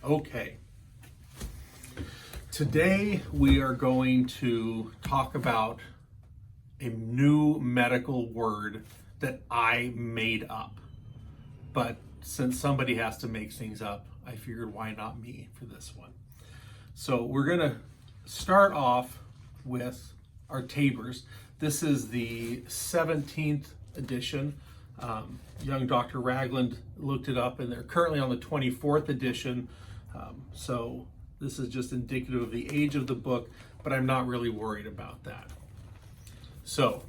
Okay. Today we are going to talk about a new medical word that I made up. But since somebody has to make things up, I figured why not me for this one. So we're going to start off with our Tabors. This is the 17th edition. Young Dr. Ragland looked it up, and they're currently on the 24th edition. So this is just indicative of the age of the book, but I'm not really worried about that. So,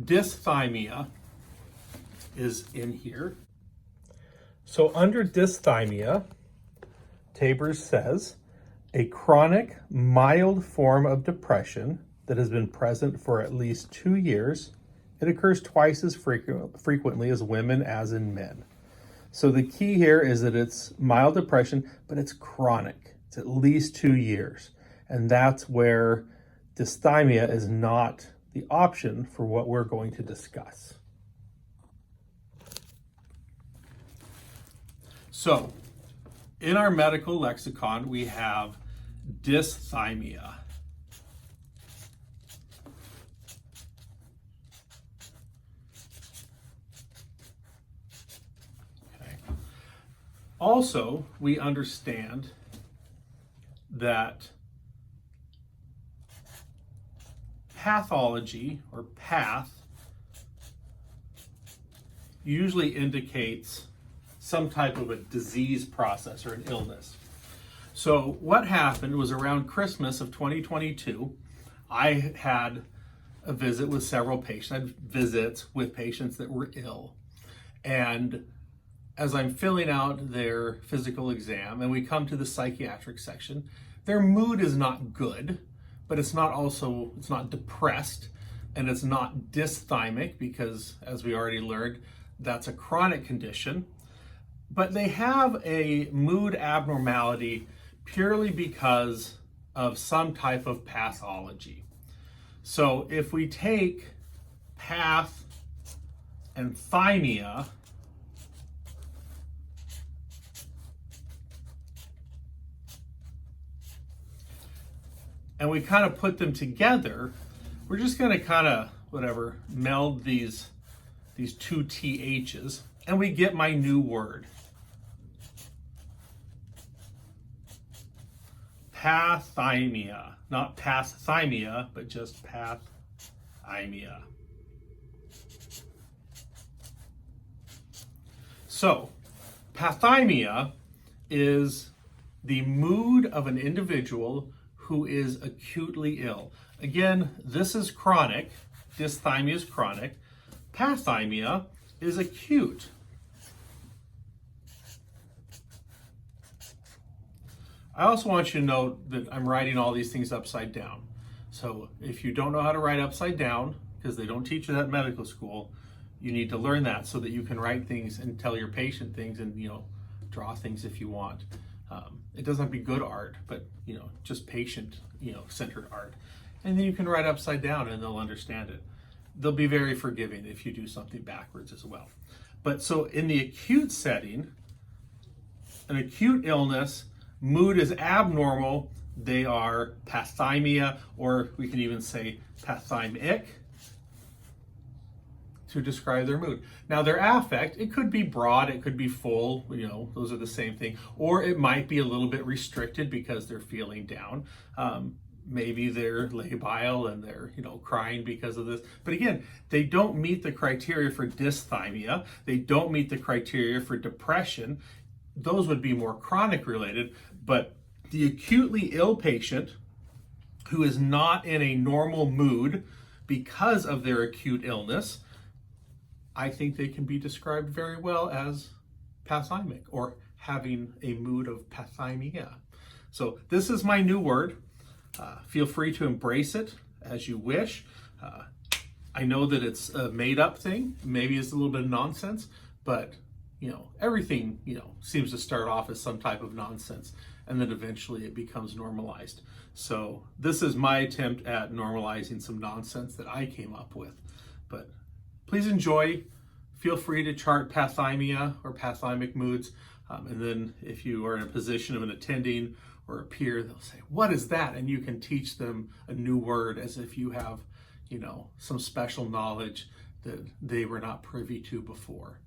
dysthymia is in here. So under dysthymia, Tabors says, a chronic, mild form of depression that has been present for at least 2 years. It occurs twice as frequently as women as in men. So the key here is that it's mild depression, but it's chronic. It's at least 2 years. And that's where dysthymia is not the option for what we're going to discuss. So, in our medical lexicon, we have dysthymia. Okay. Also, we understand that pathology, or path, usually indicates some type of a disease process or an illness. So what happened was around Christmas of 2022, I had a visit with several patients. I had visits with patients that were ill. And as I'm filling out their physical exam and we come to the psychiatric section, their mood is not good, but it's not depressed, and it's not dysthymic because, as we already learned, that's a chronic condition. But they have a mood abnormality purely because of some type of pathology. So if we take path and thymia, and we kind of put them together, we're just going to kind of, meld these two THs, and we get my new word. Pathymia. Not pathymia, but just pathymia. So, pathymia is the mood of an individual who is acutely ill. Again, this is chronic. Dysthymia is chronic. Pathymia is acute. I also want you to note that I'm writing all these things upside down. So if you don't know how to write upside down, because they don't teach you that in medical school, you need to learn that so that you can write things and tell your patient things and, draw things if you want. It doesn't have to be good art, but, just patient, centered art. And then you can write upside down and they'll understand it. They'll be very forgiving if you do something backwards as well. But so in the acute setting, an acute illness, mood is abnormal, they are pathymia, or we can even say pathymic to describe their mood. Now their affect, it could be broad, it could be full, those are the same thing, or it might be a little bit restricted because they're feeling down. Maybe they're labile and they're, crying because of this. But again, they don't meet the criteria for dysthymia. They don't meet the criteria for depression. Those would be more chronic related. But the acutely ill patient who is not in a normal mood because of their acute illness, I think they can be described very well as pathymic or having a mood of pathymia. So this is my new word. Feel free to embrace it as you wish. I know that it's a made up thing. Maybe it's a little bit of nonsense, but everything, seems to start off as some type of nonsense and then eventually it becomes normalized. So this is my attempt at normalizing some nonsense that I came up with. But please enjoy, feel free to chart pathymia or pathymic moods. And then if you are in a position of an attending or a peer, they'll say, what is that? And you can teach them a new word as if you have, some special knowledge that they were not privy to before.